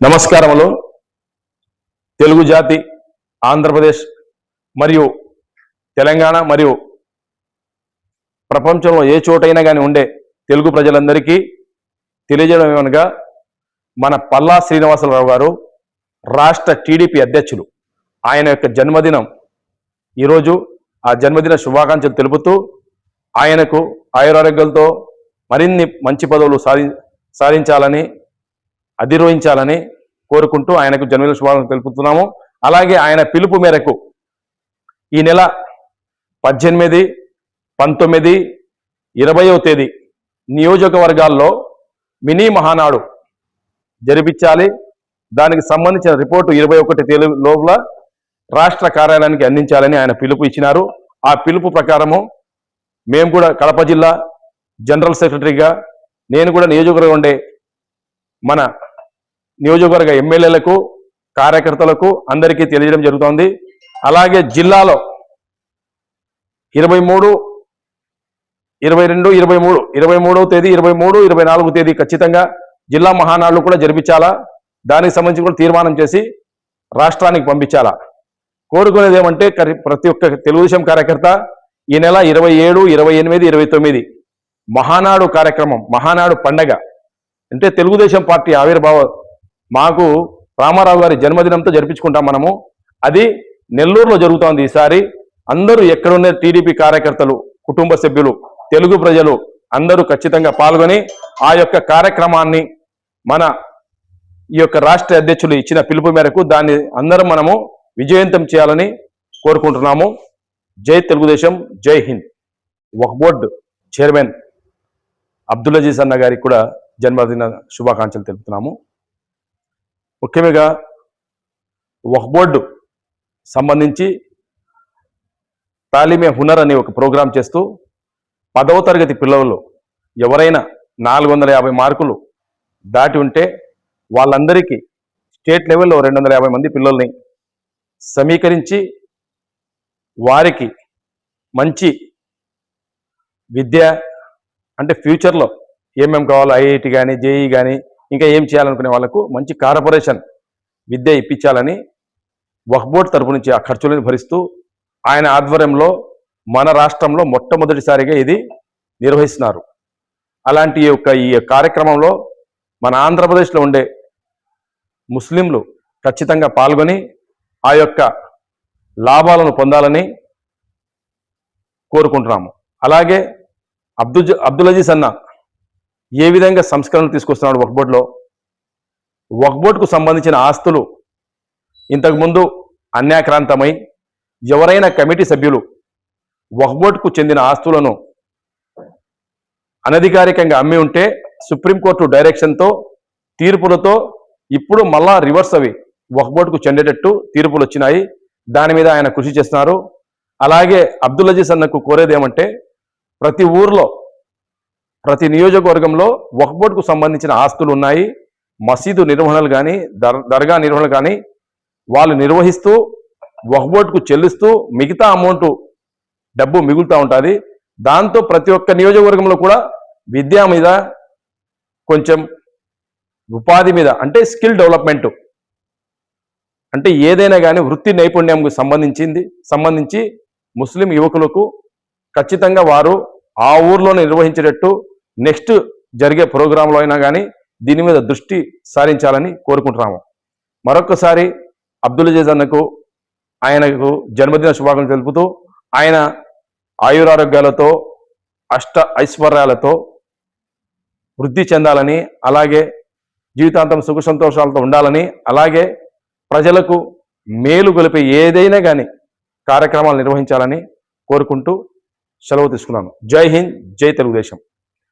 నమస్కారములు. తెలుగు జాతి ఆంధ్రప్రదేశ్ మరియు తెలంగాణ మరియు ప్రపంచంలో ఏ చోటైనా కానీ ఉండే తెలుగు ప్రజలందరికీ తెలియజేయడం ఏమనగా మన పల్లా శ్రీనివాసరావు గారు రాష్ట్ర టీడీపీ అధ్యక్షులు, ఆయన యొక్క జన్మదినం ఈరోజు. ఆ జన్మదిన శుభాకాంక్షలు తెలుపుతూ ఆయనకు ఆయురారోగ్యాలతో మరిన్ని మంచి పదవులు సాధించాలని అధిరోహించాలని కోరుకుంటూ ఆయనకు జన్మదిన శుభాకాంక్షలు తెలుపుతున్నాము. అలాగే ఆయన పిలుపు మేరకు ఈ నెల 18, 19, 20వ తేదీ నియోజకవర్గాల్లో మినీ మహానాడు జరిపించాలి. దానికి సంబంధించిన రిపోర్టు 21 తేదీ లోపల రాష్ట్ర కార్యాలయానికి అందించాలని ఆయన పిలుపు ఇచ్చినారు. ఆ పిలుపు ప్రకారము మేము కూడా కడప జిల్లా జనరల్ సెక్రటరీగా నేను కూడా నియోజకవర్గం ఉండే మన నియోజకవర్గ ఎమ్మెల్యేలకు కార్యకర్తలకు అందరికీ తెలియజేయడం జరుగుతోంది. అలాగే జిల్లాలో 23, 22, 23వ తేదీ, 23, 24వ తేదీ ఖచ్చితంగా జిల్లా మహానాడులు కూడా జరిపించాలా. దానికి సంబంధించి కూడా తీర్మానం చేసి రాష్ట్రానికి పంపించాలా. కోరుకునేది ఏమంటే ప్రతి ఒక్క తెలుగుదేశం కార్యకర్త ఈ నెల 27, 28, 29 మహానాడు కార్యక్రమం, మహానాడు పండగ అంటే తెలుగుదేశం పార్టీ ఆవిర్భావం మాకు రామారావు గారి జన్మదినంతో జరిపించుకుంటాం మనము. అది నెల్లూరులో జరుగుతోంది ఈసారి. అందరూ ఎక్కడున్న టీడీపీ కార్యకర్తలు, కుటుంబ సభ్యులు, తెలుగు ప్రజలు అందరూ ఖచ్చితంగా పాల్గొని ఆ యొక్క కార్యక్రమాన్ని మన ఈ యొక్క రాష్ట్ర అధ్యక్షులు ఇచ్చిన పిలుపు మేరకు దాన్ని అందరం మనము విజయవంతం చేయాలని కోరుకుంటున్నాము. జై తెలుగుదేశం, జై హింద్. వక్ఫ్ బోర్డు చైర్మన్ అబ్దుల్ అజీజ్ అన్న గారికి కూడా జన్మదిన శుభాకాంక్షలు తెలుపుతున్నాము. ముఖ్యంగా వక్ఫ్ బోర్డు సంబంధించి తాలీమే హునర్ అనే ఒక ప్రోగ్రాం చేస్తూ 10వ తరగతి పిల్లలు ఎవరైనా 450 మార్కులు దాటి ఉంటే వాళ్ళందరికీ స్టేట్ లెవెల్లో 250 మంది పిల్లల్ని సమీకరించి వారికి మంచి విద్య అంటే ఫ్యూచర్లో ఏమేమి కావాలో ఐఐటి కానీ, జేఈ కానీ ఇంకా ఏం చేయాలనుకునే వాళ్ళకు మంచి కార్పొరేషన్ విద్య ఇప్పించాలని వక్ఫ్ బోర్డు తరపు నుంచి ఆ ఖర్చులను భరిస్తూ ఆయన ఆధ్వర్యంలో మన రాష్ట్రంలో మొట్టమొదటిసారిగా ఇది నిర్వహిస్తున్నారు. అలాంటి ఈ కార్యక్రమంలో మన ఆంధ్రప్రదేశ్లో ఉండే ముస్లింలు ఖచ్చితంగా పాల్గొని ఆ యొక్క లాభాలను పొందాలని కోరుకుంటున్నాము. అలాగే అబ్దుల్ అజీజ్ అన్న ఏ విధంగా సంస్కరణలు తీసుకొస్తున్నాడు వక్ఫ్ బోర్డులో. వక్ఫ్ బోర్డుకు సంబంధించిన ఆస్తులు ఇంతకుముందు అన్యాక్రాంతమై ఎవరైనా కమిటీ సభ్యులు వక్ఫ్ బోర్డుకు చెందిన ఆస్తులను అనధికారికంగా అమ్మి ఉంటే సుప్రీంకోర్టు డైరెక్షన్తో తీర్పులతో ఇప్పుడు మళ్ళా రివర్స్ అవి వక్ఫ్ బోర్డుకు చెందేటట్టు తీర్పులు వచ్చినాయి. దాని మీద ఆయన కృషి చేస్తున్నారు. అలాగే అబ్దుల్ అజీజ్ అన్నకు కోరేది ఏమంటే ప్రతి ఊర్లో, ప్రతి నియోజకవర్గంలో వక్ఫ్ బోర్డుకు సంబంధించిన ఆస్తులు ఉన్నాయి. మసీదు నిర్వహణలు కానీ, దర్గా నిర్వహణలు కానీ వాళ్ళు నిర్వహిస్తూ వక్ఫ్ బోర్డుకు చెల్లిస్తూ మిగతా అమౌంట్ డబ్బు మిగులుతూ ఉంటుంది. దాంతో ప్రతి ఒక్క నియోజకవర్గంలో కూడా విద్య మీద, కొంచెం ఉపాధి మీద అంటే స్కిల్ డెవలప్మెంట్ అంటే ఏదైనా కానీ వృత్తి నైపుణ్యంకు సంబంధించి ముస్లిం యువకులకు ఖచ్చితంగా వారు ఆ ఊర్లో నిర్వహించేటట్టు నెక్స్ట్ జరిగే ప్రోగ్రాంలో అయినా కానీ దీని మీద దృష్టి సారించాలని కోరుకుంటున్నాము. మరొకసారి అబ్దుల్ అజీజ్ అన్నకు ఆయనకు జన్మదిన శుభాకాంక్షలు తెలుపుతూ ఆయన ఆయురారోగ్యాలతో అష్ట ఐశ్వర్యాలతో వృద్ధి చెందాలని, అలాగే జీవితాంతం సుఖ సంతోషాలతో ఉండాలని, అలాగే ప్రజలకు మేలు గొలిపే ఏదైనా కానీ కార్యక్రమాలు నిర్వహించాలని కోరుకుంటూ సెలవు తీసుకున్నాను. జై హింద్, జై తెలుగుదేశం.